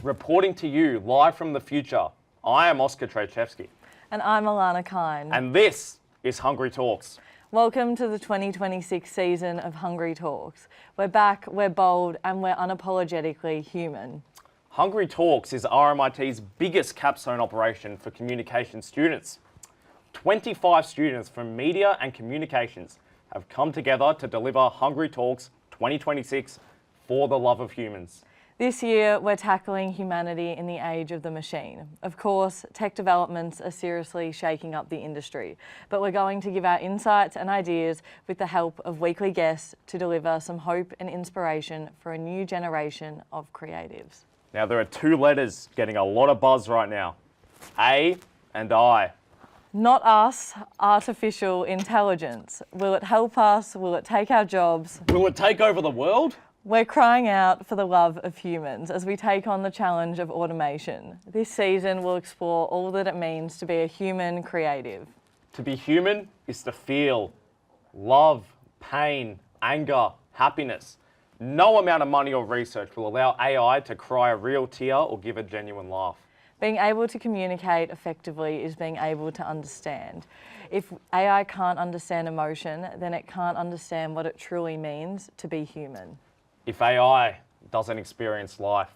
Reporting to you live from the future, I am Oscar Trejchevsky. And I'm Alana Kine. And this is Hungry Talks. Welcome to the 2026 season of Hungry Talks. We're back, we're bold, and we're unapologetically human. Hungry Talks is RMIT's biggest capstone operation for communication students. 25 students from media and communications have come together to deliver Hungry Talks 2026 for the love of humans. This year, we're tackling humanity in the age of the machine. Of course, tech developments are seriously shaking up the industry, but we're going to give our insights and ideas with the help of weekly guests to deliver some hope and inspiration for a new generation of creatives. Now, there are two letters getting a lot of buzz right now, A and I. Not us, artificial intelligence. Will it help us? Will it take our jobs? Will it take over the world? We're crying out for the love of humans as we take on the challenge of automation. This season will explore all that it means to be a human creative. To be human is to feel love, pain, anger, happiness. No amount of money or research will allow AI to cry a real tear or give a genuine laugh. Being able to communicate effectively is being able to understand. If AI can't understand emotion, then it can't understand what it truly means to be human. If AI doesn't experience life,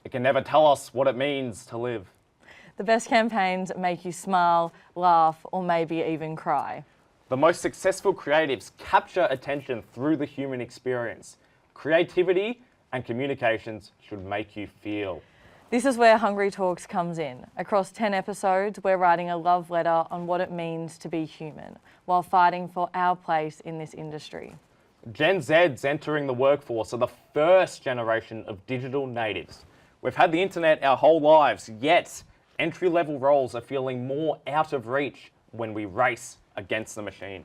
it can never tell us what it means to live. The best campaigns make you smile, laugh, or maybe even cry. The most successful creatives capture attention through the human experience. Creativity and communications should make you feel. This is where Hungry Talks comes in. Across 10 episodes, we're writing a love letter on what it means to be human, while fighting for our place in this industry. Gen Z's entering the workforce are the first generation of digital natives. We've had the internet our whole lives, yet entry-level roles are feeling more out of reach when we race against the machine.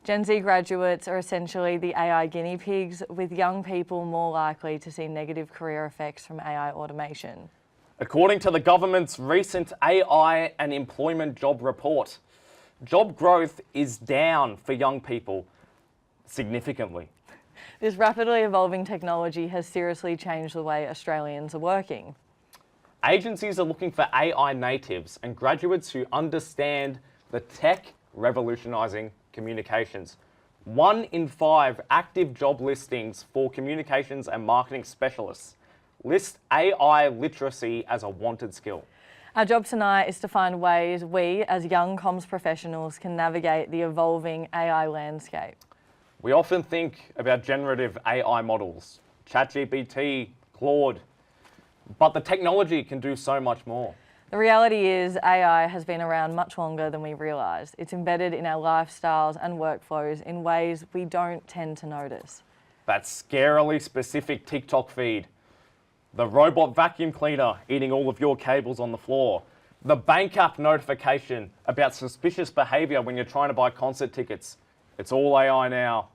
Gen Z graduates are essentially the AI guinea pigs, with young people more likely to see negative career effects from AI automation. According to the government's recent AI and employment job report, job growth is down for young people significantly. This rapidly evolving technology has seriously changed the way Australians are working. Agencies are looking for AI natives and graduates who understand the tech revolutionising communications. 1 in 5 active job listings for communications and marketing specialists list AI literacy as a wanted skill. Our job tonight is to find ways we, as young comms professionals, can navigate the evolving AI landscape. We often think about generative AI models, ChatGPT, Claude, but the technology can do so much more. The reality is AI has been around much longer than we realised. It's embedded in our lifestyles and workflows in ways we don't tend to notice. That scarily specific TikTok feed, the robot vacuum cleaner eating all of your cables on the floor, the bank app notification about suspicious behaviour when you're trying to buy concert tickets. It's all AI now.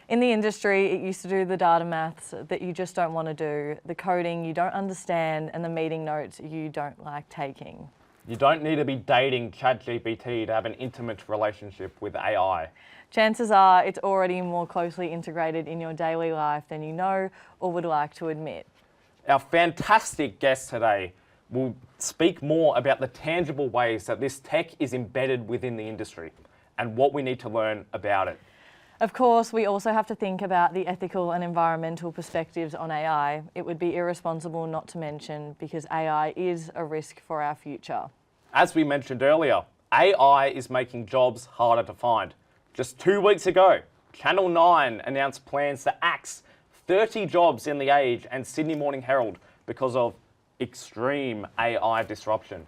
In the industry, it used to do the data maths that you just don't want to do, the coding you don't understand, and the meeting notes you don't like taking. You don't need to be dating ChatGPT to have an intimate relationship with AI. Chances are it's already more closely integrated in your daily life than you know or would like to admit. Our fantastic guest today will speak more about the tangible ways that this tech is embedded within the industry and what we need to learn about it. Of course, we also have to think about the ethical and environmental perspectives on AI. It would be irresponsible not to mention, because AI is a risk for our future. As we mentioned earlier, AI is making jobs harder to find. Just 2 weeks ago, Channel 9 announced plans to axe 30 jobs in The Age and Sydney Morning Herald because of extreme AI disruption.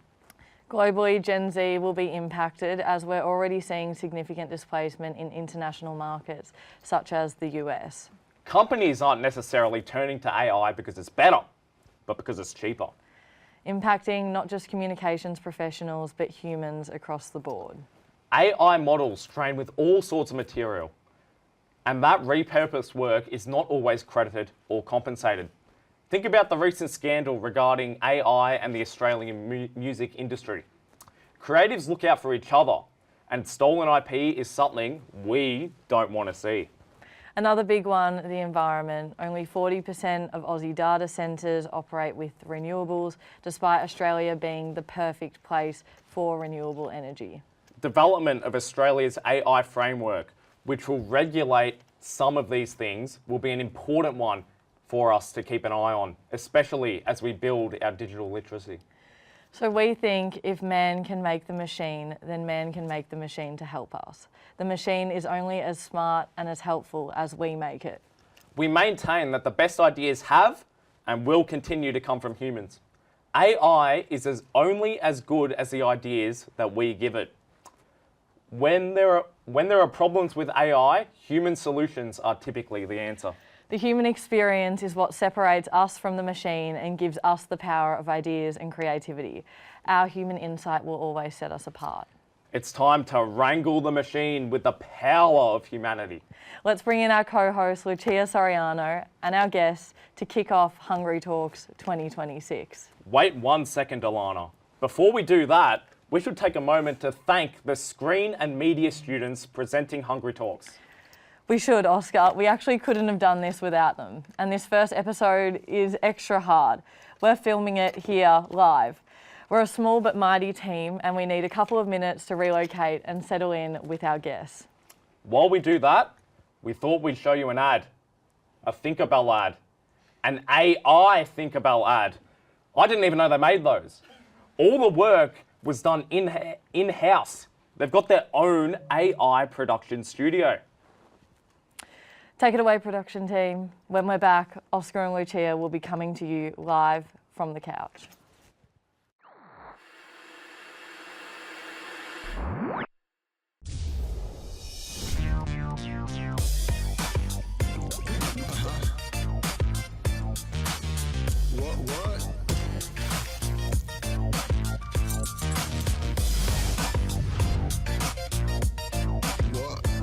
Globally, Gen Z will be impacted as we're already seeing significant displacement in international markets, such as the US. Companies aren't necessarily turning to AI because it's better, but because it's cheaper. Impacting not just communications professionals, but humans across the board. AI models train with all sorts of material, and that repurposed work is not always credited or compensated. Think about the recent scandal regarding AI and the Australian music industry. Creatives look out for each other, and stolen IP is something we don't want to see. Another big one, the environment. Only 40% of Aussie data centres operate with renewables, despite Australia being the perfect place for renewable energy. Development of Australia's AI framework, which will regulate some of these things, will be an important one for us to keep an eye on, especially as we build our digital literacy. So we think if man can make the machine, then man can make the machine to help us. The machine is only as smart and as helpful as we make it. We maintain that the best ideas have and will continue to come from humans. AI is only as good as the ideas that we give it. When there are problems with AI, human solutions are typically the answer. The human experience is what separates us from the machine and gives us the power of ideas and creativity. Our human insight will always set us apart. It's time to wrangle the machine with the power of humanity. Let's bring in our co-host Lucia Soriano and our guests to kick off Hungry Talks 2026. Wait 1 second, Alana. Before we do that, we should take a moment to thank the screen and media students presenting Hungry Talks. We should, Oscar. We actually couldn't have done this without them. And this first episode is extra hard. We're filming it here live. We're a small but mighty team and we need a couple of minutes to relocate and settle in with our guests. While we do that, we thought we'd show you an ad. A Thinkerbell ad. An AI Thinkerbell ad. I didn't even know they made those. All the work was done in-house. They've got their own AI production studio. Take it away, production team. When we're back, Oscar and Lucia will be coming to you live from the couch. What?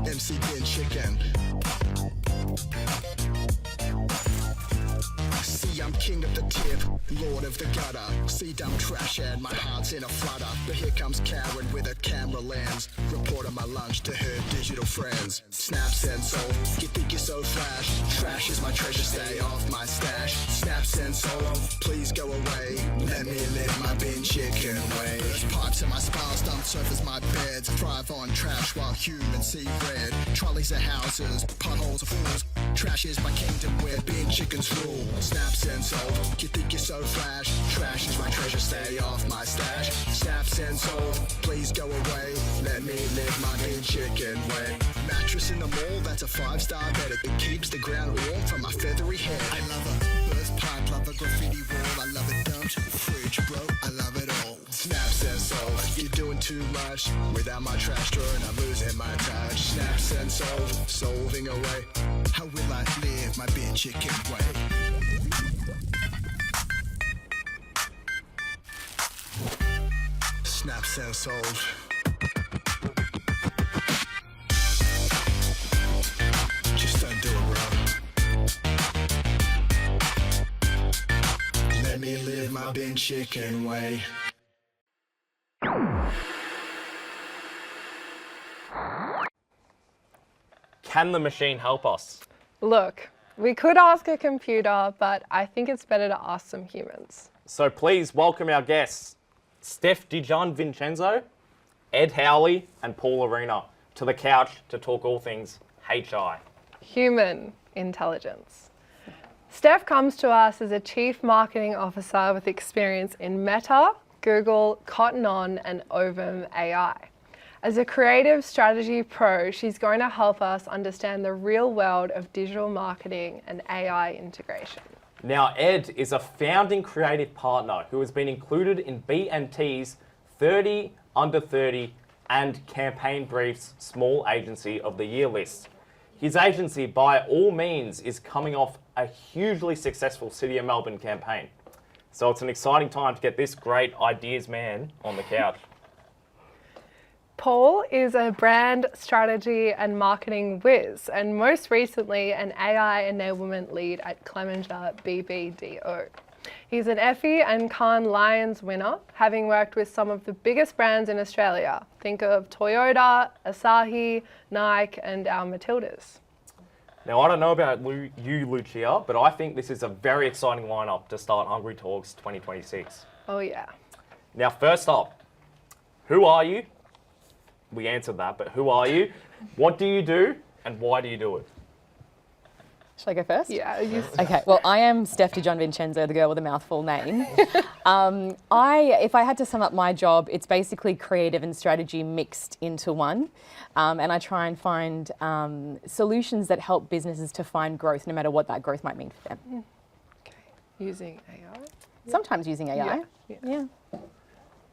MC Bin Chicken. See, I'm king of the tip, lord of the gutter. See, dumb trash and my heart's in a flutter. But here comes Karen with a camera lens, reporting my lunch to her digital friends. Snaps and soul, you think you're so flash. Trash is my treasure, stay off my stash. Snaps and soul, please go away. Let me live my bin chicken way. Pipes in my spires, dump surface my beds. Thrive on trash while humans see red. Trolleys are houses, potholes are fools. Trash is my kingdom where bin chickens rule. Snaps and soul, you think you're so flash. Trash is my treasure, stay off my stash. Snaps and soul, please go away. Let me live my bin chicken way. Mattress in the mall, that's a 5-star bed. It keeps the ground warm from my feathery head. I love a burst pipe, love a graffiti wall. I love it dumped, fridge bro, I love it all. Snaps and soul, you're doing too much. Without my trash drawer and I'm losing my touch. Snaps and soul, solving away. How will I live my bin chicken way? Snaps and sold. Just don't do it, bro. Let me live my bin chicken way. Can the machine help us? Look, we could ask a computer, but I think it's better to ask some humans. So please welcome our guests, Stef DiGianvincenzo, Ed Howley and Paul Arena, to the couch to talk all things HI. Human intelligence. Stef comes to us as a Chief Marketing Officer with experience in Meta, Google, Cotton On, and Ovum AI. As a creative strategy pro, she's going to help us understand the real world of digital marketing and AI integration. Now, Ed is a founding creative partner who has been included in B&T's 30 Under 30 and Campaign Brief's Small Agency of the Year list. His agency, by all means, is coming off a hugely successful City of Melbourne campaign. So it's an exciting time to get this great ideas man on the couch. Paul is a brand strategy and marketing whiz, and most recently an AI enablement lead at Clemenger BBDO. He's an Effie and Cannes Lions winner, having worked with some of the biggest brands in Australia. Think of Toyota, Asahi, Nike, and our Matildas. Now, I don't know about you, Lucia, but I think this is a very exciting lineup to start Hungry Talks 2026. Oh yeah. Now, first up, who are you? We answered that, but who are you? What do you do? And why do you do it? Shall I go first? Yeah. Okay, well, I am Stef DiGianvincenzo, the girl with a mouthful name. If I had to sum up my job, it's basically creative and strategy mixed into one. And I try and find solutions that help businesses to find growth, no matter what that growth might mean for them. Okay. Using AI? Sometimes using AI. Yeah.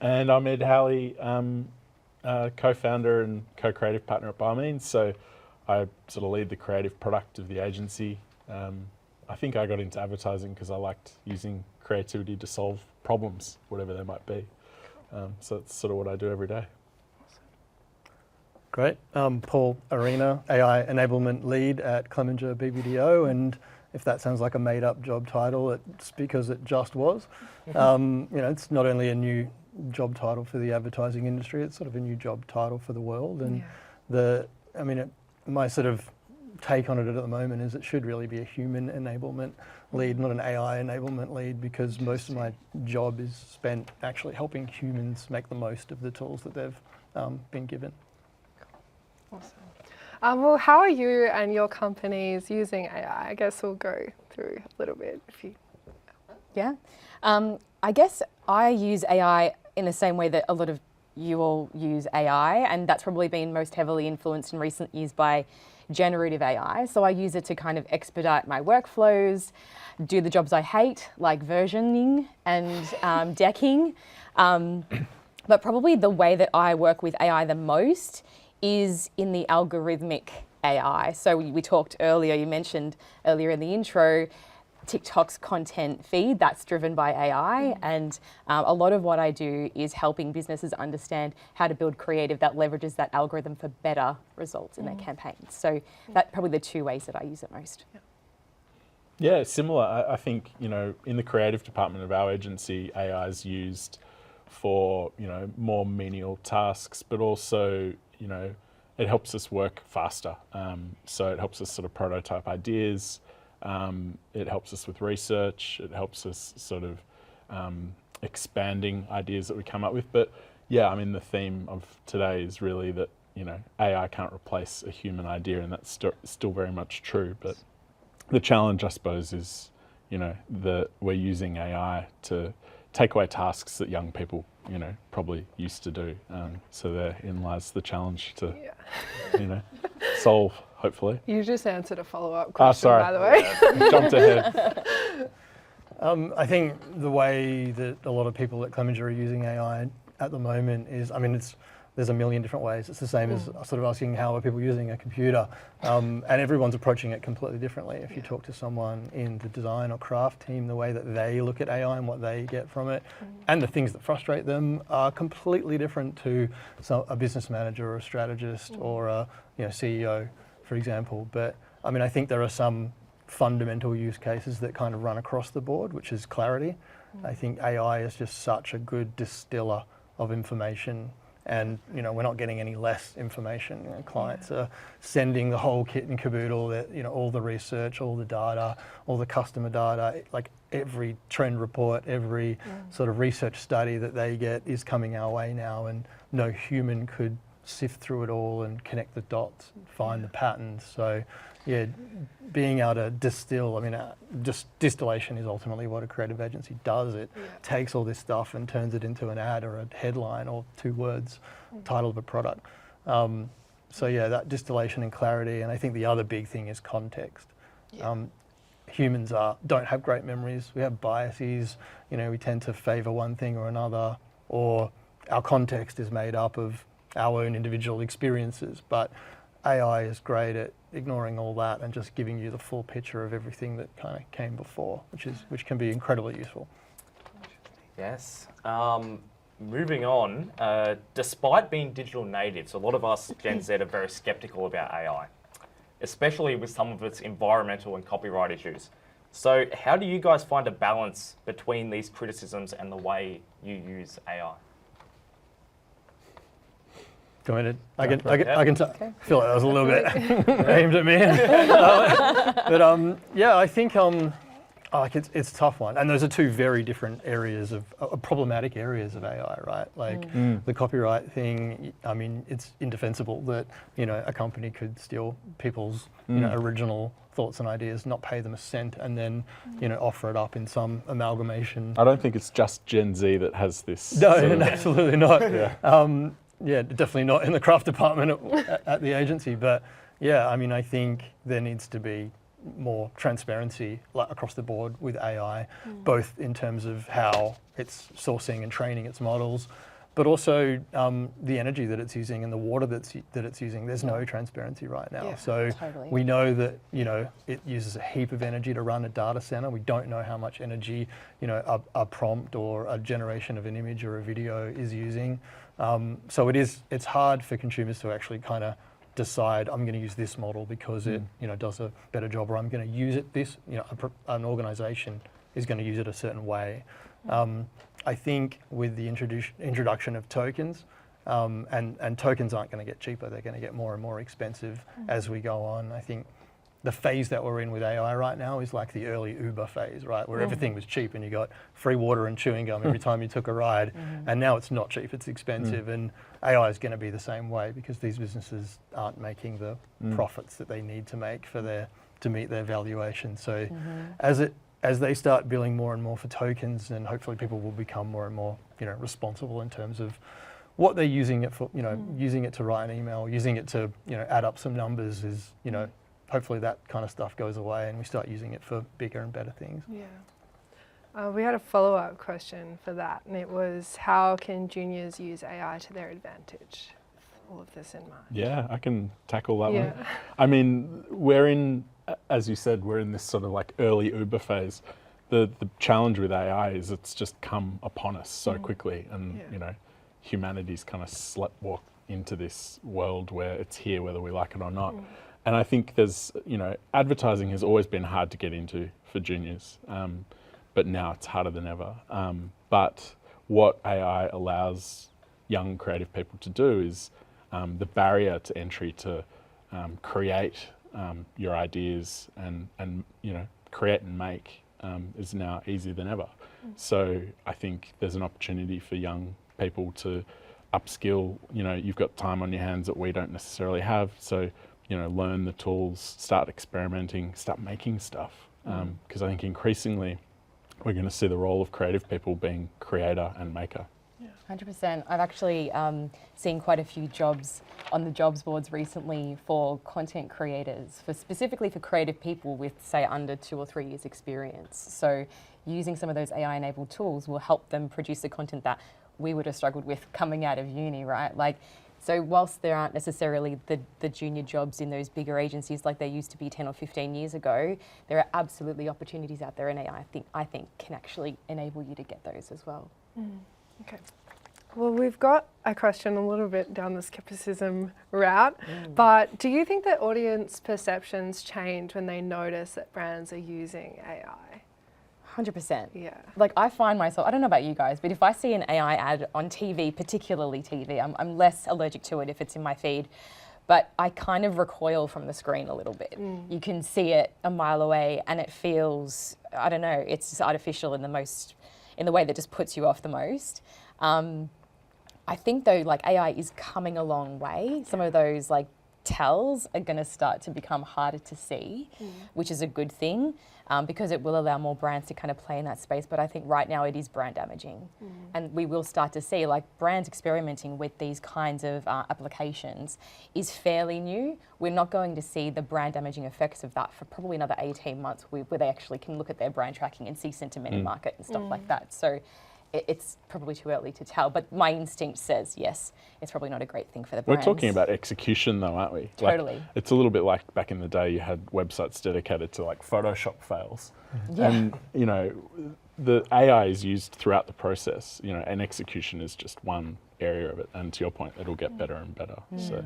And I'm Ed Howley, co-founder and co-creative partner at Barmeans. So I sort of lead the creative product of the agency. I think I got into advertising because I liked using creativity to solve problems, whatever they might be. So that's sort of what I do every day. Great. Paul Arena, AI enablement lead at Clemenger BBDO, and if that sounds like a made-up job title, it's because it just was. It's not only a new job title for the advertising industry, it's sort of a new job title for the world. And my sort of take on it at the moment is it should really be a human enablement lead, not an AI enablement lead, because most of my job is spent actually helping humans make the most of the tools that they've been given. Awesome. Well, how are you and your companies using AI? I guess we'll go through a little bit. Yeah. I guess I use AI in the same way that a lot of you all use AI, and that's probably been most heavily influenced in recent years by generative AI. So I use it to kind of expedite my workflows, do the jobs I hate, like versioning and decking. But probably the way that I work with AI the most is in the algorithmic AI. So we talked earlier, you mentioned earlier in the intro, TikTok's content feed, that's driven by AI. And a lot of what I do is helping businesses understand how to build creative that leverages that algorithm for better results in their campaigns. So that's probably the two ways that I use it most. Yeah, similar. I think, in the creative department of our agency, AI is used for, more menial tasks, but also, it helps us work faster. So it helps us sort of prototype ideas. It helps us with research. It helps us sort of expanding ideas that we come up with. But yeah, the theme of today is really that, AI can't replace a human idea, and that's still very much true. But the challenge, I suppose, is, that we're using AI to take away tasks that young people, probably used to do. So therein lies the challenge to, solve, hopefully. You just answered a follow-up question, by the way. Jumped ahead. I think the way that a lot of people at Clemenger are using AI at the moment is, there's a million different ways. It's the same as sort of asking how are people using a computer, and everyone's approaching it completely differently. If you talk to someone in the design or craft team, the way that they look at AI and what they get from it, and the things that frustrate them are completely different to a business manager or a strategist or a CEO, for example. But I think there are some fundamental use cases that kind of run across the board, which is clarity. I think AI is just such a good distiller of information. And we're not getting any less information. Clients are sending the whole kit and caboodle, that all the research, all the data, all the customer data, like every trend report, every sort of research study that they get is coming our way now, and no human could sift through it all and connect the dots, find the patterns. So yeah, being able to distill, just distillation is ultimately what a creative agency does. It takes all this stuff and turns it into an ad or a headline or 2 words, title of a product. So yeah, that distillation and clarity. And I think the other big thing is context. humans don't have great memories. We have biases. We tend to favour one thing or another, or our context is made up of our own individual experiences. But AI is great at ignoring all that and just giving you the full picture of everything that kind of came before, which can be incredibly useful. Yes. Moving on, despite being digital natives, a lot of us Gen Z are very skeptical about AI, especially with some of its environmental and copyright issues. So how do you guys find a balance between these criticisms and the way you use AI? Go ahead. I can feel like that was a little bit aimed at me. Yeah, I think it's a tough one. And those are two very different areas of problematic areas of AI, right? Like the copyright thing, I mean, it's indefensible that, a company could steal people's, original thoughts and ideas, not pay them a cent, and then, offer it up in some amalgamation. I don't think it's just Gen Z that has this. No, absolutely not. Yeah, definitely not in the craft department at the agency. But yeah, I mean, I think there needs to be more transparency across the board with AI, both in terms of how it's sourcing and training its models, but also the energy that it's using and the water that it's using. There's no transparency right now. Yeah, so totally. we know that it uses a heap of energy to run a data center. We don't know how much energy a prompt or a generation of an image or a video is using. So it's hard for consumers to actually kind of decide, I'm going to use this model because it does a better job, or I'm going to use it this, an organization is going to use it a certain way. I think with the introduction of tokens, and tokens aren't going to get cheaper, they're going to get more and more expensive as we go on. I think the phase that we're in with AI right now is like the early Uber phase, right? Where everything was cheap and you got free water and chewing gum every time you took a ride. And now it's not cheap, it's expensive. And AI is going to be the same way because these businesses aren't making the profits that they need to make to meet their valuation. So as they start billing more and more for tokens, and hopefully people will become more and more, responsible in terms of what they're using it for, using it to write an email, using it to, add up some numbers is, hopefully that kind of stuff goes away and we start using it for bigger and better things. Yeah. We had a follow-up question for that, and it was, how can juniors use AI to their advantage? With all of this in mind. Yeah, I can tackle that one. I mean, as you said, we're in this sort of like early Uber phase. The challenge with AI is it's just come upon us so quickly, and humanity's kind of sleptwalk into this world where it's here whether we like it or not. And I think there's, advertising has always been hard to get into for juniors, but now it's harder than ever. But what AI allows young creative people to do is the barrier to entry to create your ideas and create and make is now easier than ever. So I think there's an opportunity for young people to upskill. You've got time on your hands that we don't necessarily have. So learn the tools, start experimenting, start making stuff. Because I think increasingly we're going to see the role of creative people being creator and maker. 100%. I've actually seen quite a few jobs on the jobs boards recently for content creators, specifically for creative people with, say, under 2 or 3 years experience. So using some of those AI-enabled tools will help them produce the content that we would have struggled with coming out of uni, right? So whilst there aren't necessarily the junior jobs in those bigger agencies like there used to be 10 or 15 years ago, there are absolutely opportunities out there, and AI, I think can actually enable you to get those as well. Okay. Well, we've got a question a little bit down the skepticism route, but do you think that audience perceptions change when they notice that brands are using AI? 100%. Yeah. Like I find myself, I don't know about you guys, but if I see an AI ad on TV, particularly TV, I'm less allergic to it if it's in my feed, but I kind of recoil from the screen a little bit. You can see it a mile away and it feels, I don't know, it's just artificial in the way that just puts you off the most. I think though, like AI is coming a long way. Some of those like tells are going to start to become harder to see, which is a good thing because it will allow more brands to kind of play in that space. But I think right now it is brand damaging. And we will start to see like brands experimenting with these kinds of applications is fairly new. We're not going to see the brand damaging effects of that for probably another 18 months where they actually can look at their brand tracking and see sentiment in market and stuff like that. So it's probably too early to tell, but my instinct says yes, it's probably not a great thing for the brands. We're talking about execution though, aren't we? Totally. Like, it's a little bit like back in the day you had websites dedicated to like Photoshop fails. Yeah. And, you know, the AI is used throughout the process, you know, and execution is just one area of it. And to your point, it'll get better and better. So.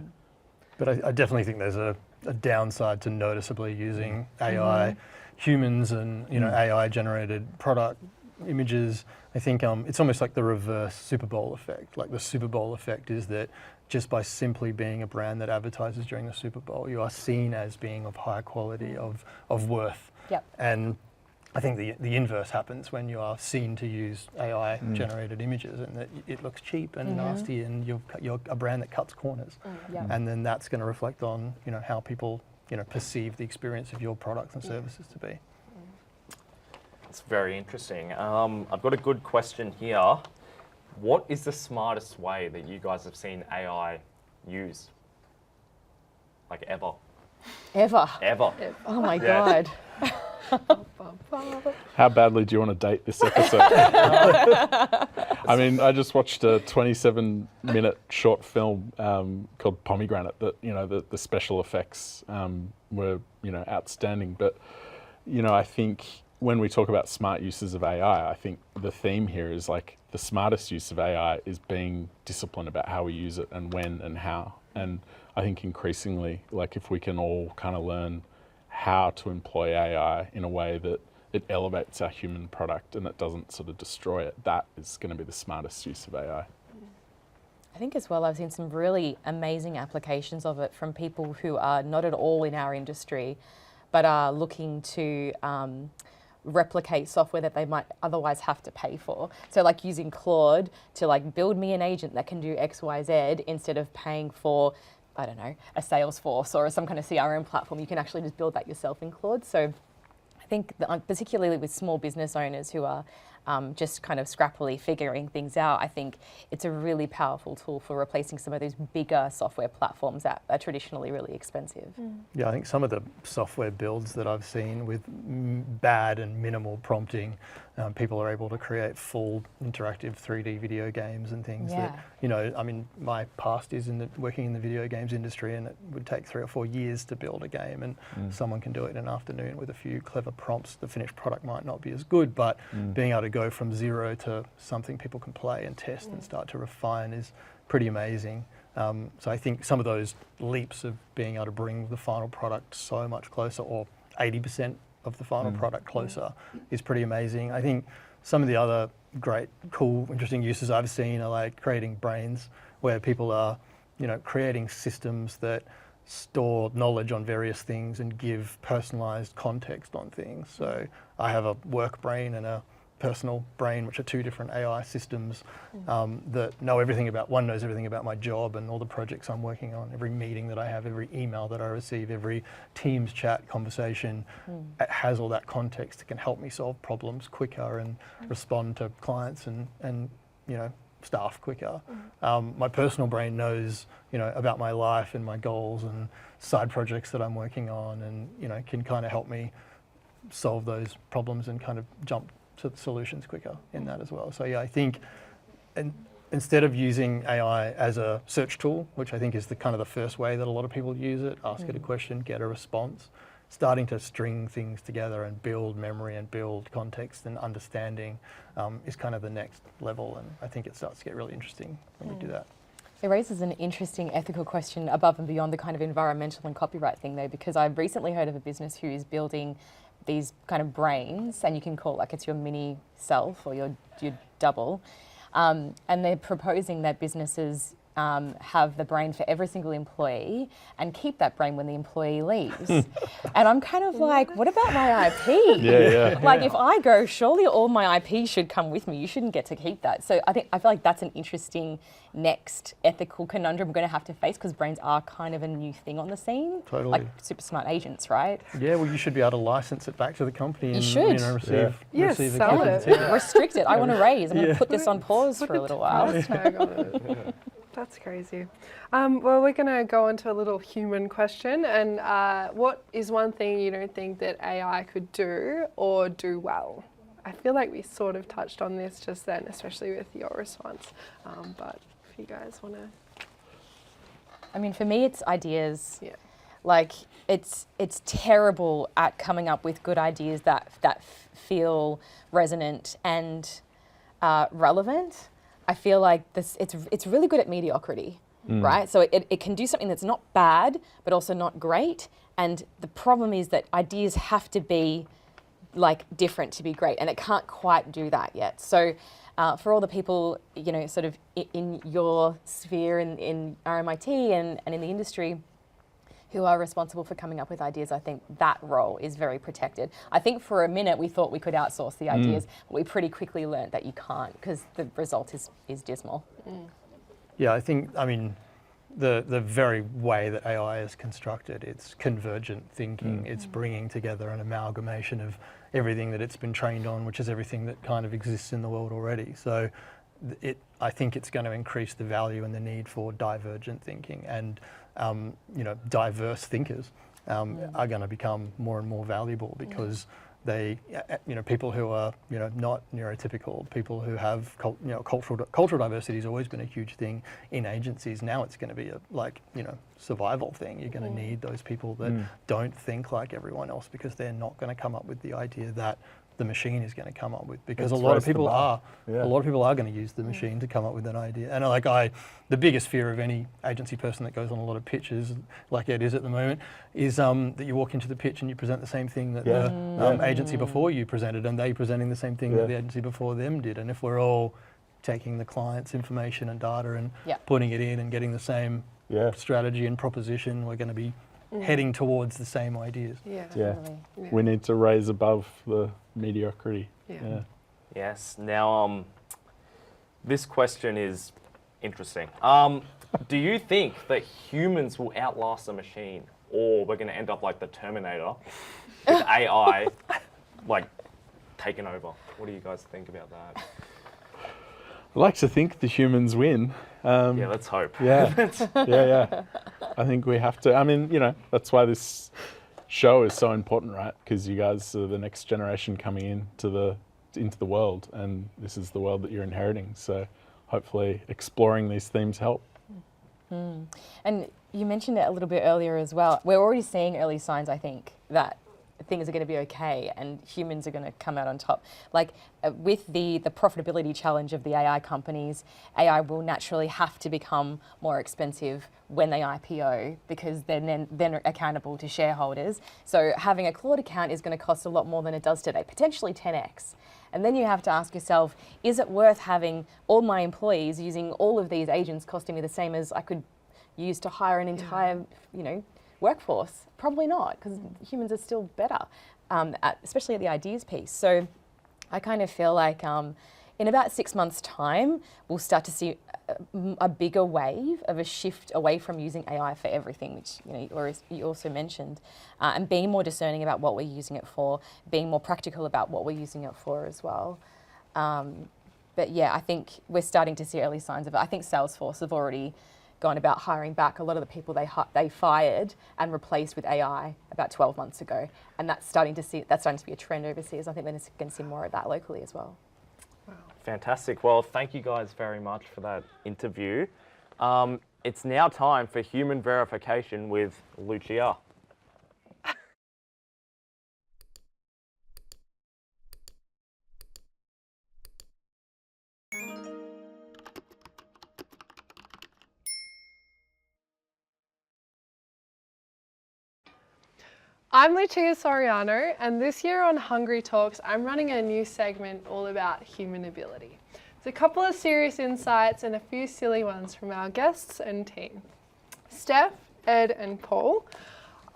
But I definitely think there's a downside to noticeably using AI, humans and, you know, AI generated product images. I think it's almost like the reverse Super Bowl effect. Like the Super Bowl effect is that just by simply being a brand that advertises during the Super Bowl, you are seen as being of high quality, of worth. Yep. And I think the inverse happens when you are seen to use AI generated images and that it looks cheap and nasty and you're a brand that cuts corners. Yep. And then that's going to reflect on, you know, how people, you know, perceive the experience of your products and services to be. It's very interesting. I've got a good question here. What is the smartest way that you guys have seen AI use? Like ever? Ever. Ever. Oh my Yeah. God. How badly do you want to date this episode? I mean, I just watched a 27-minute short film called Pomegranate that, you know, the special effects were, you know, outstanding. But, you know, I think when we talk about smart uses of AI, I think the theme here is like the smartest use of AI is being disciplined about how we use it and when and how. And I think increasingly, like if we can all kind of learn how to employ AI in a way that it elevates our human product and it doesn't sort of destroy it, that is going to be the smartest use of AI. I think as well, I've seen some really amazing applications of it from people who are not at all in our industry, but are looking to replicate software that they might otherwise have to pay for. So like using Claude to like build me an agent that can do X, Y, Z instead of paying for, I don't know, a Salesforce or some kind of CRM platform. You can actually just build that yourself in Claude. So I think that, particularly with small business owners who are just kind of scrappily figuring things out, I think it's a really powerful tool for replacing some of those bigger software platforms that are traditionally really expensive. Yeah, I think some of the software builds that I've seen with bad and minimal prompting, people are able to create full interactive 3D video games and things that, you know, I mean, my past is working in the video games industry and it would take 3 or 4 years to build a game and someone can do it in an afternoon with a few clever prompts. The finished product might not be as good, but being able to go from zero to something people can play and test and start to refine is pretty amazing. So I think some of those leaps of being able to bring the final product so much closer, or 80% of the final product closer, is pretty amazing. I think some of the other great, cool, interesting uses I've seen are like creating brains, where people are, you know, creating systems that store knowledge on various things and give personalized context on things. So I have a work brain and a personal brain, which are two different AI systems that know everything about, one knows everything about my job and all the projects I'm working on, every meeting that I have, every email that I receive, every Teams chat conversation. It has all that context. It can help me solve problems quicker and respond to clients and you know, staff quicker. My personal brain knows, you know, about my life and my goals and side projects that I'm working on, and, you know, can kind of help me solve those problems and kind of jump to the solutions quicker in that as well. So yeah, I think instead of using AI as a search tool, which I think is the kind of the first way that a lot of people use it, ask it a question, get a response, starting to string things together and build memory and build context and understanding is kind of the next level. And I think it starts to get really interesting when we do that. It raises an interesting ethical question above and beyond the kind of environmental and copyright thing though, because I've recently heard of a business who is building these kind of brains, and you can call it like it's your mini self or your double, and they're proposing that businesses have the brain for every single employee and keep that brain when the employee leaves. And I'm kind of like, what about my IP? Yeah. Like if I go, surely all my IP should come with me. You shouldn't get to keep that. So I feel like that's an interesting next ethical conundrum we're going to have to face, because brains are kind of a new thing on the scene. Totally. Like super smart agents, right? Yeah, well, you should be able to license it back to the company and should. receive Yes, receive sell a it. dividend. Restrict it. I want to raise. I'm going to put this on pause for a little while. Price tag on it. That's crazy. Well, we're going to go into a little human question. And what is one thing you don't think that AI could do or do well? I feel like we sort of touched on this just then, especially with your response. But if you guys want to... I mean, for me, it's ideas. Yeah. Like, it's terrible at coming up with good ideas that feel resonant and relevant. I feel like it's really good at mediocrity, right? So it can do something that's not bad, but also not great. And the problem is that ideas have to be like different to be great, and it can't quite do that yet. So for all the people, sort of in your sphere in RMIT and in the industry who are responsible for coming up with ideas, I think that role is very protected. I think for a minute we thought we could outsource the ideas, but we pretty quickly learned that you can't, because the result is dismal. Yeah, I mean, the very way that AI is constructed, it's convergent thinking. It's bringing together an amalgamation of everything that it's been trained on, which is everything that kind of exists in the world already. So I think it's going to increase the value and the need for divergent thinking, and diverse thinkers are going to become more and more valuable, because they, people who are, not neurotypical, people who have, cultural diversity has always been a huge thing in agencies. Now it's going to be a survival thing. You're going to need those people that don't think like everyone else, because they're not going to come up with the idea that the machine is going to come up with, because a lot of people are going to use the machine to come up with an idea. And the biggest fear of any agency person that goes on a lot of pitches, like Ed is at the moment, is that you walk into the pitch and you present the same thing that the agency before you presented, and they presenting the same thing that the agency before them did. And if we're all taking the client's information and data and putting it in and getting the same strategy and proposition, we're going to be heading towards the same ideas. We need to raise above the mediocrity. Yes. Now, this question is interesting. Do you think that humans will outlast a machine, or we're going to end up like the Terminator, with AI taking over? What do you guys think about that? I like to think the humans win. Let's hope. Yeah. I think we have to. I mean, that's why this show is so important, right? Because you guys are the next generation coming into the world, and this is the world that you're inheriting. So hopefully exploring these themes help. And you mentioned it a little bit earlier as well. We're already seeing early signs, I think, that things are going to be okay and humans are going to come out on top. Like with the profitability challenge of the AI companies, AI will naturally have to become more expensive when they IPO, because they're then accountable to shareholders. So having a Claude account is going to cost a lot more than it does today, potentially 10x. And then you have to ask yourself, is it worth having all my employees using all of these agents costing me the same as I could use to hire an entire, workforce? Probably not, because humans are still better, especially at the ideas piece. So I kind of feel like in about 6 months' time, we'll start to see a bigger wave of a shift away from using AI for everything, which you also mentioned, and being more discerning about what we're using it for, being more practical about what we're using it for as well. But yeah, I think we're starting to see early signs of it. I think Salesforce have already gone about hiring back a lot of the people they fired and replaced with AI about 12 months ago, and that's starting to be a trend overseas. I think we're going to see more of that locally as well. Wow. Fantastic. Well, thank you guys very much for that interview. It's now time for human verification with Lucia. I'm Lucia Soriano, and this year on Hungry Talks, I'm running a new segment all about human ability. It's a couple of serious insights and a few silly ones from our guests and team. Stef, Ed and Paul,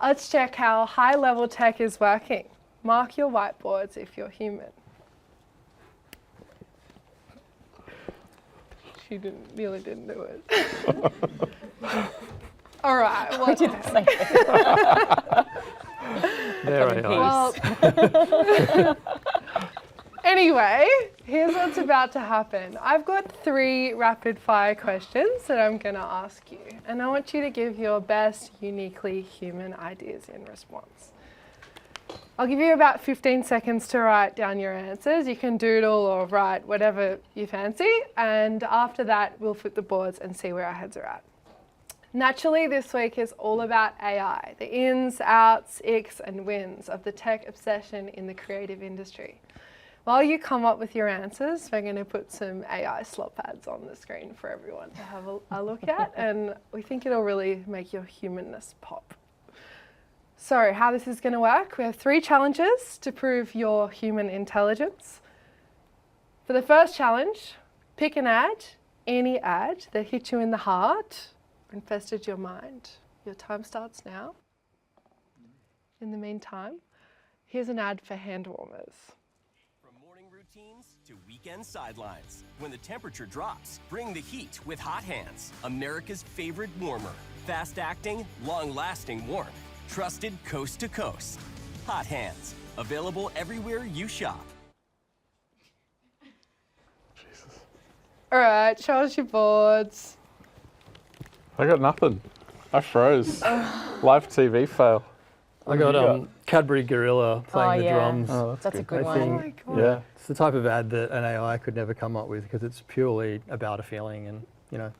let's check how high-level tech is working. Mark your whiteboards if you're human. She nearly didn't do it. All right. Well, There I well, anyway, here's what's about to happen. I've got 3 rapid-fire questions that I'm going to ask you, and I want you to give your best uniquely human ideas in response. I'll give you about 15 seconds to write down your answers. You can doodle or write whatever you fancy, and after that, we'll flip the boards and see where our heads are at. Naturally, this week is all about AI, the ins, outs, icks, and wins of the tech obsession in the creative industry. While you come up with your answers, we're going to put some AI slot pads on the screen for everyone to have a look at, and we think it'll really make your humanness pop. So, how this is going to work, we have 3 challenges to prove your human intelligence. For the first challenge, pick an ad, any ad that hit you in the heart, infested your mind. Your time starts now. In the meantime, here's an ad for hand warmers. From morning routines to weekend sidelines, when the temperature drops, bring the heat with Hot Hands, America's favorite warmer. Fast-acting, long-lasting warmth. Trusted coast to coast. Hot Hands, available everywhere you shop. All right, show us your boards. I got nothing. I froze. Live TV fail. I got Cadbury Gorilla playing the drums. Oh, that's a good I one. think, Oh my God. yeah, it's the type of ad that an AI could never come up with because it's purely about a feeling, and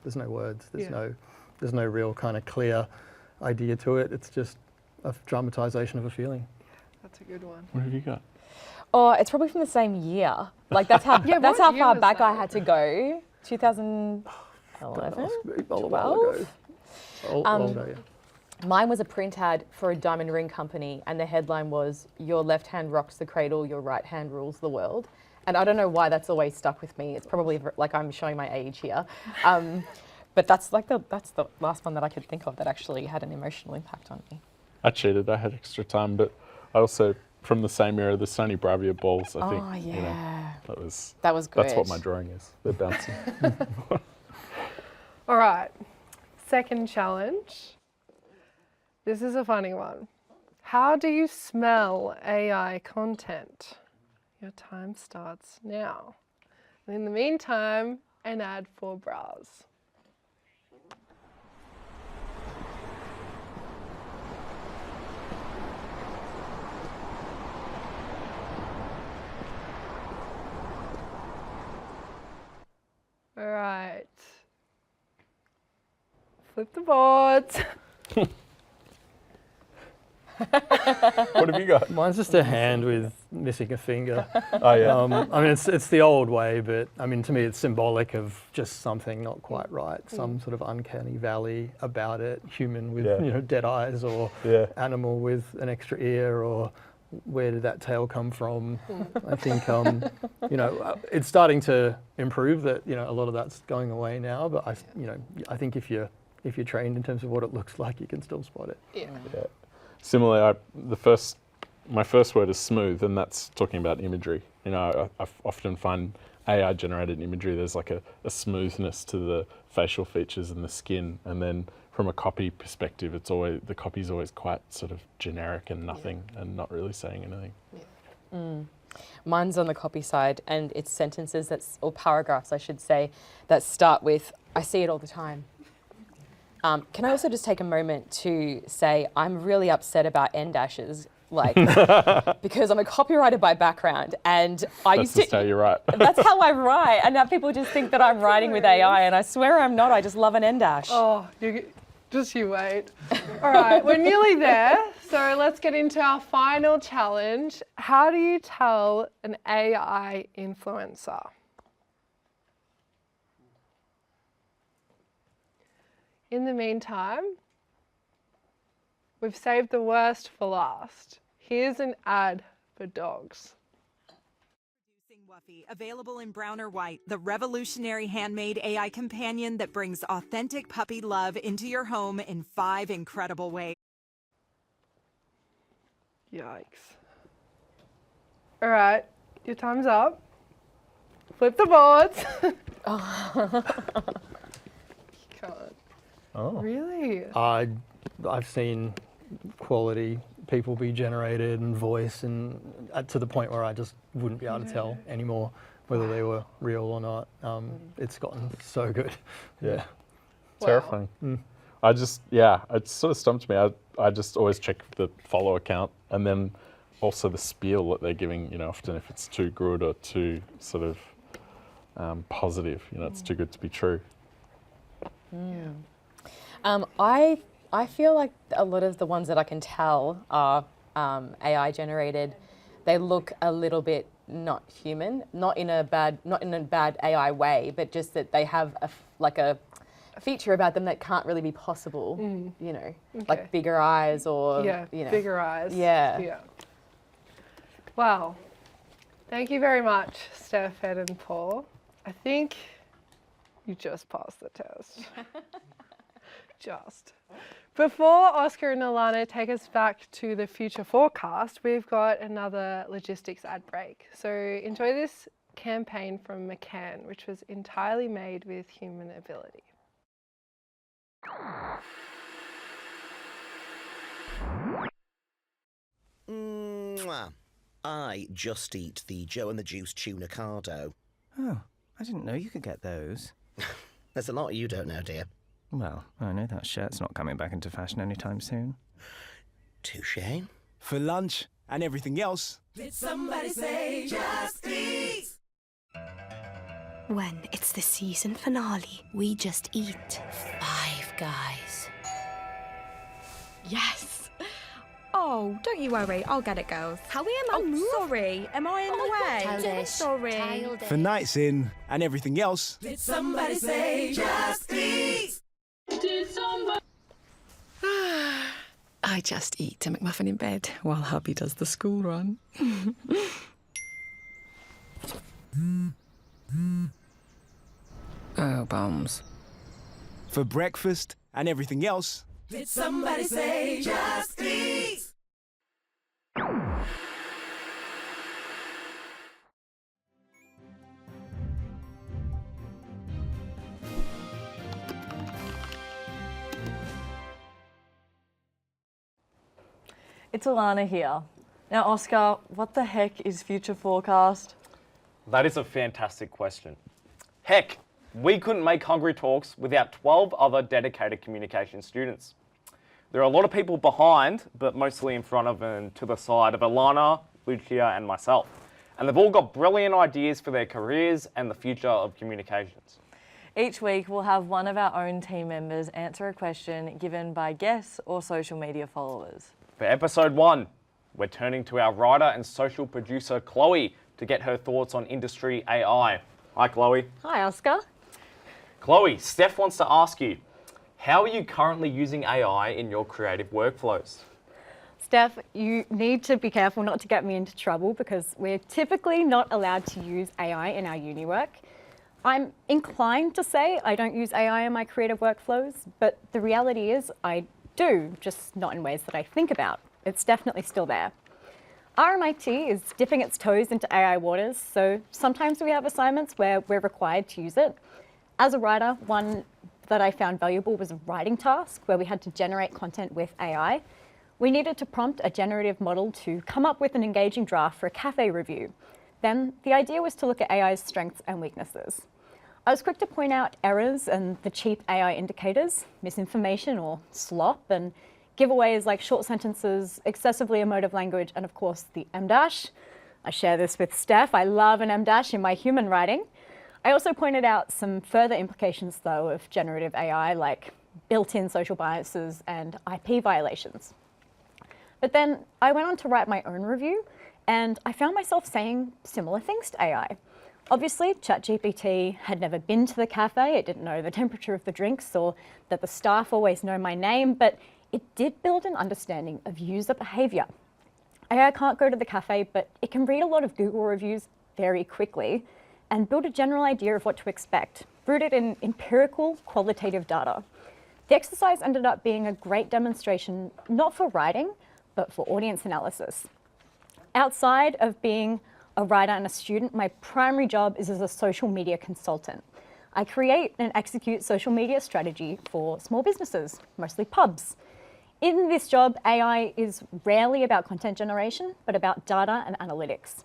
there's no words, there's no real kind of clear idea to it. It's just a dramatization of a feeling. That's a good one. What have you got? Oh, it's probably from the same year. Like that's how Yeah, that's what how year far was back I that? had to go. 2011. A while ago. Older, yeah. Mine was a print ad for a diamond ring company, and the headline was "Your left hand rocks the cradle, your right hand rules the world." And I don't know why that's always stuck with me. It's probably like I'm showing my age here, but that's the last one that I could think of that actually had an emotional impact on me. I cheated. I had extra time, but I also, from the same era, the Sony Bravia balls. I think. Oh yeah, that was good. That's what my drawing is. They're bouncing. All right, second challenge. This is a funny one. How do you smell AI content? Your time starts now. And in the meantime, an ad for bras. All right. Flip the boards. What have you got? Mine's just a hand with missing a finger. Oh yeah. I mean, it's the old way, but I mean, to me, it's symbolic of just something not quite right, some sort of uncanny valley about it, human with dead eyes, or animal with an extra ear, or where did that tail come from? I think it's starting to improve. That a lot of that's going away now, but I think if you're trained in terms of what it looks like, you can still spot it. Yeah. Similarly, my first word is smooth, and that's talking about imagery. I often find AI generated imagery, there's like a smoothness to the facial features and the skin, and then from a copy perspective, the copy's always quite sort of generic and nothing and not really saying anything. Mine's on the copy side, and it's sentences or paragraphs, I should say, that start with "I see it all the time." Can I also just take a moment to say I'm really upset end dashes, because I'm a copywriter by background, and That's just how you write. That's how I write, and now people just think that I'm writing with AI, and I swear I'm not. I just love an end dash. Oh, just you wait. All right, we're nearly there. So let's get into our final challenge. How do you tell an AI influencer? In the meantime, we've saved the worst for last. Here's an ad for dogs. Wuffy, available in brown or white, the revolutionary handmade AI companion that brings authentic puppy love into your home in 5 incredible ways. Yikes. All right, your time's up. Flip the boards. You can't. Oh. Really? I've seen quality people be generated and voice, and to the point where I just wouldn't be able to tell anymore whether they were real or not. It's gotten so good. Yeah. Terrifying. I just, it sort of stumped me. I just always check the follow account, and then also the spiel that they're giving, often if it's too good or too sort of positive, it's too good to be true. I feel like a lot of the ones that I can tell are AI generated. They look a little bit not human, not in a bad AI way, but just that they have a feature about them that can't really be possible. Like bigger eyes or bigger eyes. Yeah. Wow. Thank you very much, Stef, Ed, and Paul. I think you just passed the test. Just. Before Oscar and Alana take us back to the future forecast, we've got another logistics ad break. So enjoy this campaign from McCann, which was entirely made with human ability. Mwah. I just eat the Joe and the Juice tuna cardo. Oh, I didn't know you could get those. There's a lot you don't know, dear. Well, I know that shirt's not coming back into fashion anytime soon. Touché. For lunch and everything else. Did somebody say just eat? When it's the season finale, we just eat Five Guys. Yes. Oh, don't you worry, I'll get it, girls. Howie, am I move? Sorry, am I in the way? Sorry. For nights in and everything else. Did somebody say just eat? Did somebody? I just eat a McMuffin in bed while hubby does the school run. Oh, bums. For breakfast and everything else. Did somebody say just eat? It's Alana here. Now, Oscar, what the heck is future forecast? That is a fantastic question. Heck, we couldn't make Hungry Talks without 12 other dedicated communication students. There are a lot of people behind, but mostly in front of and to the side of Alana, Lucia, and myself. And they've all got brilliant ideas for their careers and the future of communications. Each week, we'll have one of our own team members answer a question given by guests or social media followers. For episode 1, we're turning to our writer and social producer, Chloe, to get her thoughts on industry AI. Hi, Chloe. Hi, Oscar. Chloe, Steph wants to ask you, how are you currently using AI in your creative workflows? Steph, you need to be careful not to get me into trouble because we're typically not allowed to use AI in our uni work. I'm inclined to say I don't use AI in my creative workflows, but the reality is I do, just not in ways that I think about. It's definitely still there. RMIT is dipping its toes into AI waters, so sometimes we have assignments where we're required to use it. As a writer, one that I found valuable was a writing task where we had to generate content with AI. We needed to prompt a generative model to come up with an engaging draft for a cafe review. Then the idea was to look at AI's strengths and weaknesses. I was quick to point out errors and the cheap AI indicators, misinformation or slop, and giveaways like short sentences, excessively emotive language, and of course the M-dash. I share this with Steph. I love an M-dash in my human writing. I also pointed out some further implications though of generative AI like built-in social biases and IP violations. But then I went on to write my own review and I found myself saying similar things to AI. Obviously, ChatGPT had never been to the cafe, it didn't know the temperature of the drinks or that the staff always know my name, but it did build an understanding of user behavior. AI can't go to the cafe, but it can read a lot of Google reviews very quickly and build a general idea of what to expect, rooted in empirical qualitative data. The exercise ended up being a great demonstration, not for writing, but for audience analysis. Outside of being a writer and a student, my primary job is as a social media consultant. I create and execute social media strategy for small businesses, mostly pubs. In this job, AI is rarely about content generation, but about data and analytics.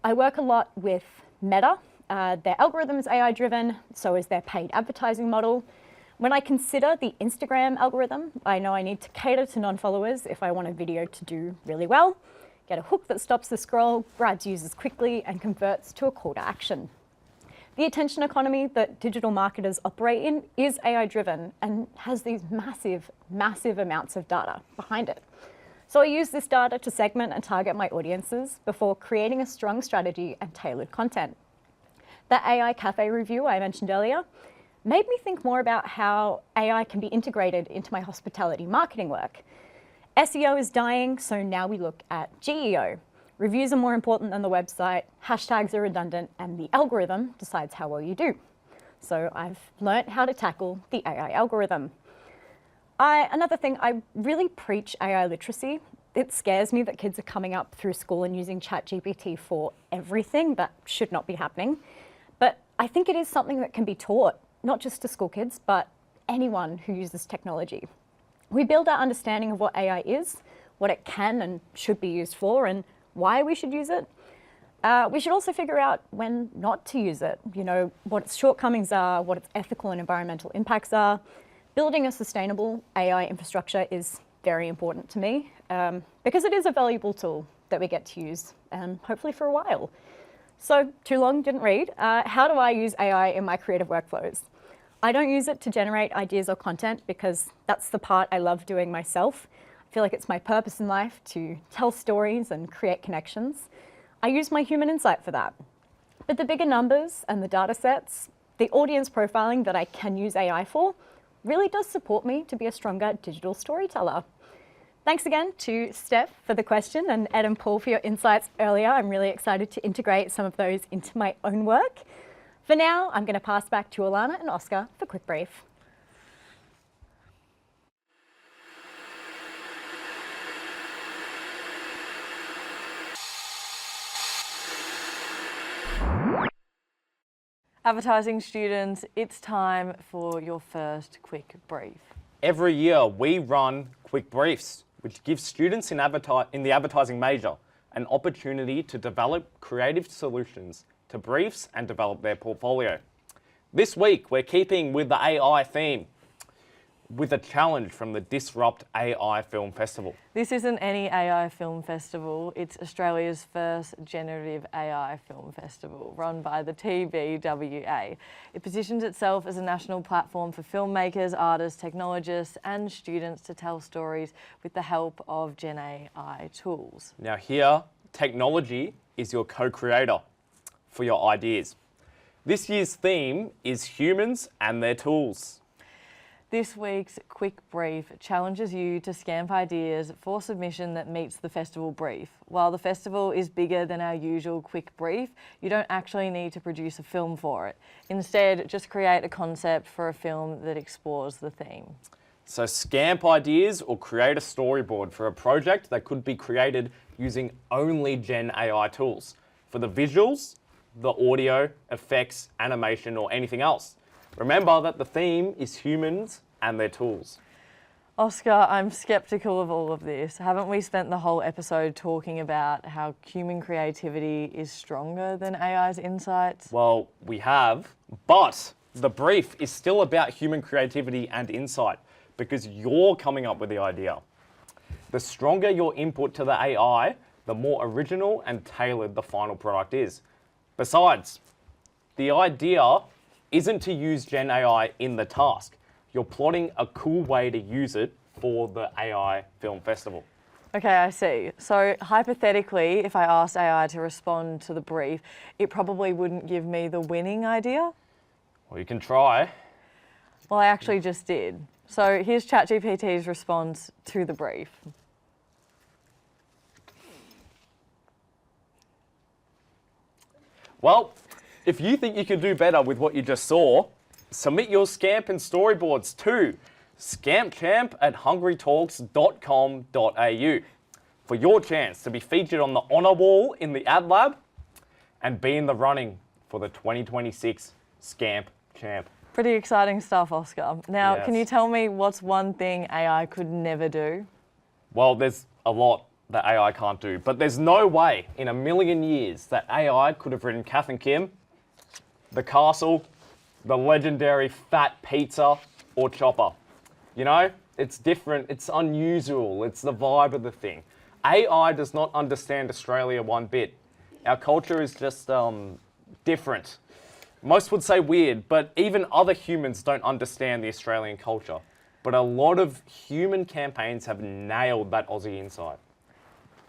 I work a lot with Meta. Their algorithm is AI-driven, so is their paid advertising model. When I consider the Instagram algorithm, I know I need to cater to non-followers if I want a video to do really well, get a hook that stops the scroll, grabs users quickly, and converts to a call to action. The attention economy that digital marketers operate in is AI-driven and has these massive, massive amounts of data behind it. So I use this data to segment and target my audiences before creating a strong strategy and tailored content. The AI cafe review I mentioned earlier made me think more about how AI can be integrated into my hospitality marketing work. SEO is dying, so now we look at GEO. Reviews are more important than the website, hashtags are redundant, and the algorithm decides how well you do. So I've learnt how to tackle the AI algorithm. Another thing, I really preach AI literacy. It scares me that kids are coming up through school and using ChatGPT for everything. That should not be happening. But I think it is something that can be taught, not just to school kids, but anyone who uses technology. We build our understanding of what AI is, what it can and should be used for, and why we should use it. We should also figure out when not to use it, what its shortcomings are, what its ethical and environmental impacts are. Building a sustainable AI infrastructure is very important to me because it is a valuable tool that we get to use, hopefully for a while. So, too long, didn't read. How do I use AI in my creative workflows? I don't use it to generate ideas or content because that's the part I love doing myself. I feel like it's my purpose in life to tell stories and create connections. I use my human insight for that. But the bigger numbers and the data sets, the audience profiling that I can use AI for, really does support me to be a stronger digital storyteller. Thanks again to Stef for the question and Ed and Paul for your insights earlier. I'm really excited to integrate some of those into my own work. For now, I'm going to pass back to Alana and Oscar for quick brief. Advertising students, it's time for your first quick brief. Every year we run quick briefs, which gives students in the advertising major an opportunity to develop creative solutions to briefs and develop their portfolio. This week we're keeping with the AI theme with a challenge from the Disrupt AI Film Festival. This isn't any AI film festival, it's Australia's first generative AI film festival run by the TBWA. It positions itself as a national platform for filmmakers, artists, technologists and students to tell stories with the help of Gen AI tools. Now here, technology is your co-creator for your ideas. This year's theme is humans and their tools. This week's quick brief challenges you to scamp ideas for submission that meets the festival brief. While the festival is bigger than our usual quick brief, you don't actually need to produce a film for it. Instead, just create a concept for a film that explores the theme. So scamp ideas or create a storyboard for a project that could be created using only Gen AI tools. For the visuals, the audio, effects, animation, or anything else. Remember that the theme is humans and their tools. Oscar, I'm skeptical of all of this. Haven't we spent the whole episode talking about how human creativity is stronger than AI's insights? Well, we have, but the brief is still about human creativity and insight because you're coming up with the idea. The stronger your input to the AI, the more original and tailored the final product is. Besides, the idea isn't to use Gen AI in the task. You're plotting a cool way to use it for the AI Film Festival. Okay, I see. So hypothetically, if I asked AI to respond to the brief, it probably wouldn't give me the winning idea? Well, you can try. Well, I actually just did. So here's ChatGPT's response to the brief. Well, if you think you can do better with what you just saw, submit your Scamp and storyboards to scampchamp@hungrytalks.com.au for your chance to be featured on the honour wall in the ad lab and be in the running for the 2026 Scamp Champ. Pretty exciting stuff, Oscar. Now, Yes. can you tell me what's one thing AI could never do? Well, there's a lot that AI can't do, but there's no way in a million years that AI could have written Kath and Kim, The Castle, the legendary Fat Pizza, or Chopper. You know, it's different, it's unusual, it's the vibe of the thing. AI does not understand Australia one bit. Our culture is just different. Most would say weird, but even other humans don't understand the Australian culture. But a lot of human campaigns have nailed that Aussie insight.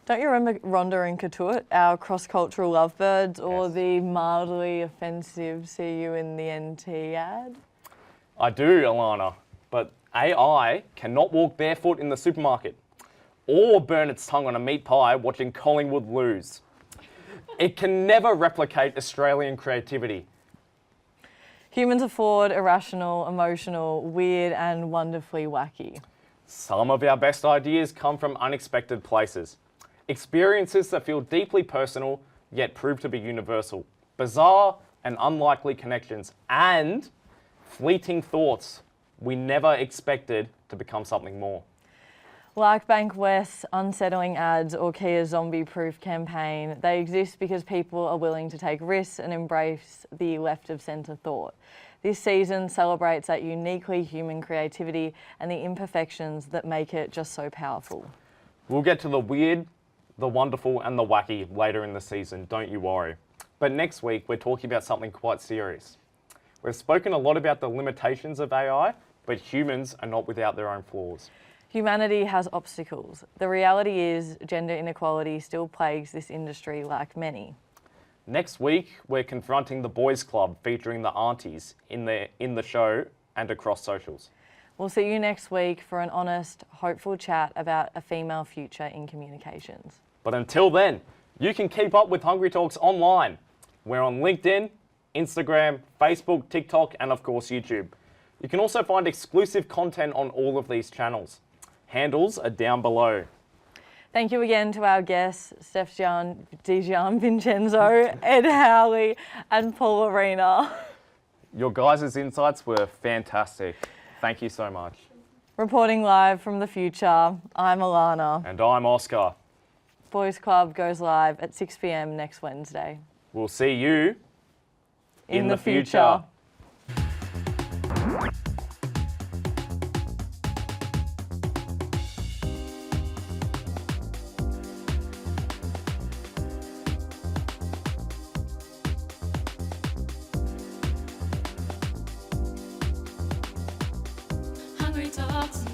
Don't you remember Rhonda and Katut, our cross-cultural lovebirds, or the mildly offensive "see you in the NT" ad? I do, Alana, but AI cannot walk barefoot in the supermarket or burn its tongue on a meat pie watching Collingwood lose. It can never replicate Australian creativity. Humans are flawed, irrational, emotional, weird, and wonderfully wacky. Some of our best ideas come from unexpected places. Experiences that feel deeply personal, yet prove to be universal. Bizarre and unlikely connections, and fleeting thoughts we never expected to become something more. Like Bank West's unsettling ads or Kia's zombie-proof campaign, they exist because people are willing to take risks and embrace the left-of-centre thought. This season celebrates that uniquely human creativity and the imperfections that make it just so powerful. We'll get to the weird, the wonderful and the wacky later in the season, don't you worry. But next week, we're talking about something quite serious. We've spoken a lot about the limitations of AI, but humans are not without their own flaws. Humanity has obstacles. The reality is gender inequality still plagues this industry like many. Next week, we're confronting the boys club featuring the aunties in the show and across socials. We'll see you next week for an honest, hopeful chat about a female future in communications. But until then, you can keep up with Hungry Talks online. We're on LinkedIn, Instagram, Facebook, TikTok, and of course YouTube. You can also find exclusive content on all of these channels. Handles are down below. Thank you again to our guests, Stef DiGianvincenzo, Ed Howley, and Paul Arena. Your guys' insights were fantastic. Thank you so much. Reporting live from the future, I'm Alana. And I'm Oscar. Boys Club goes live at 6 p.m. next Wednesday. We'll see you in the future. Hungry talks.